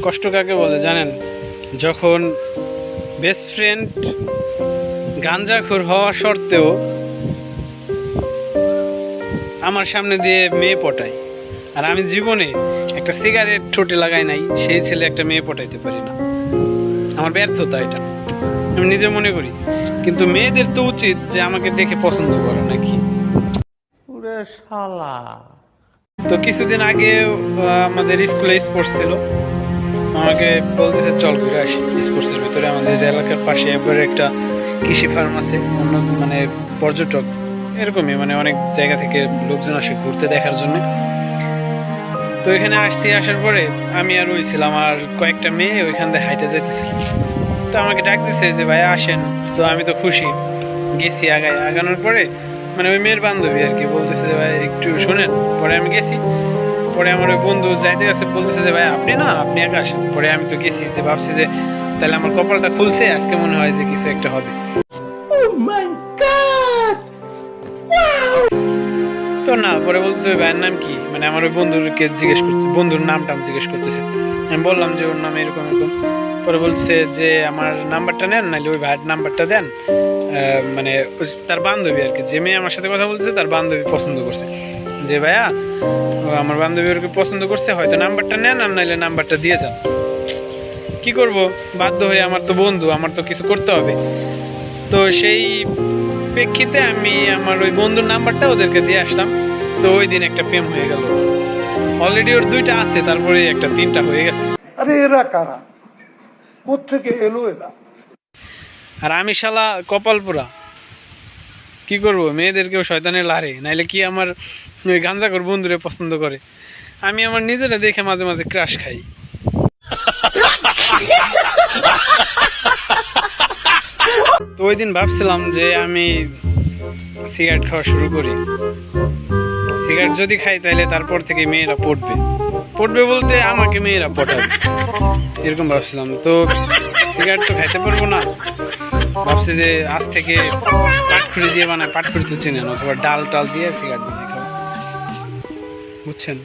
কষ্ট কাকে বলে জানেন? যখন বেস্ট ফ্রেন্ড গাঞ্জাখোর হওয়া সত্ত্বেও আমার সামনে দিয়ে মেয়ে পটায়, আর আমি জীবনে একটা সিগারেট ঠোঁটে লাগাই নাই, সেই ছেলে একটা মেয়ে পটাইতে পারি না। আমার ব্যর্থতা এটা, আমি নিজে মনে করি। কিন্তু মেয়েদের তো উচিত যে আমাকে দেখে পছন্দ করা নাকি। তো কিছুদিন আগে আমাদের স্কুলে স্পোর্টস ছিল, আমাকে বলতেছে চল ঘুরে আসি স্পোর্টসের ভিতরে। আমাদের এলাকার পাশে একবারে একটা কৃষি ফার্ম আছে, অন্য মানে পর্যটক এরকমই মানে অনেক জায়গা থেকে লোকজন আসে ঘুরতে দেখার জন্য। তো এখানে আসছি, আসার পরে আমি আর ওই ছিলাম আর কয়েকটা মেয়ে ওইখান থেকে হাইটে যাইতেছিল। তো আমাকে ডাক দিছে যে ভাই আসেন। তো আমি তো খুশি, গেছি আগানোর পরে মানে ওই মেয়ের বান্ধবী আর কি বলতেছে যে ভাই একটু শোনেন। পরে আমি গেছি, পরে আমার ওই বন্ধু যাইতে গেছে বলতেছে যে ভাই আপনি না, আপনি একা আসেন। পরে আমি তো গেছি, যে ভাবছি যে তাহলে আমার কপালটা খুলছে, আজকে মনে হয় যে কিছু একটা হবে। তো না, পরে বলতেছে ওই ভাইয়ের নাম কি, মানে আমার ওই বন্ধুকে জিজ্ঞেস করছে, বন্ধুর নামটা জিজ্ঞেস করতেছে। আমি বললাম যে ওর নাম এরকম এরকম। পরে বলছে যে আমার নাম্বারটা নেন, নাহলে ওই ভাইয়ের নাম্বারটা দেন। মানে তার বান্ধবী আর কি, যে মেয়ে আমার সাথে কথা বলতেছে তার বান্ধবী পছন্দ করছে, যে ভাইয়া আমার বান্ধবী ওরকে পছন্দ করছে, হয়তো নাম্বারটা নেন আর নাহলে নাম্বারটা দিয়ে যান। কি করব, বাধ্য হয়ে, আমার তো বন্ধু, আমার তো কিছু করতে হবে। তো সেই প্রেক্ষিতে আমি আমার ওই বন্ধুর নাম্বারটা ওদেরকে দিয়ে আসলাম। তো ওই দিন একটা প্রেম হয়ে গেল। অলরেডি ওর দুইটা আছে, তারপরে একটা তিনটা হয়ে গেছে। আরে এরা কারা, কোত্থেকে এলো এরা? আর আমি শালা কপাল পোড়া, কি করব, মেয়েদেরকেও শয়তানের লারে, নাইলে কি আমার ওই গাঞ্জাখোর বন্ধুরে পছন্দ করে। আমি আমার নিজেরা দেখে মাঝে মাঝে ক্রাশ খাই। তো ওই দিন ভাবছিলাম যে আমি সিগারেট খাওয়া শুরু করি। সিগারেট যদি খাই তাহলে তারপর থেকে মেয়েরা পড়বে, পড়বে বলতে আমাকে মেয়েরা পটাবে, এরকম ভাবছিলাম। তো সিগারেট তো খাইতে পারবো না, ভাবছি যে আজ থেকে পাটখুরি দিয়ে বানায়, পাটখুরি তো চেনেন, অথবা ডাল টাল দিয়ে সিগারেট বানাই খাবো, বুঝছেন?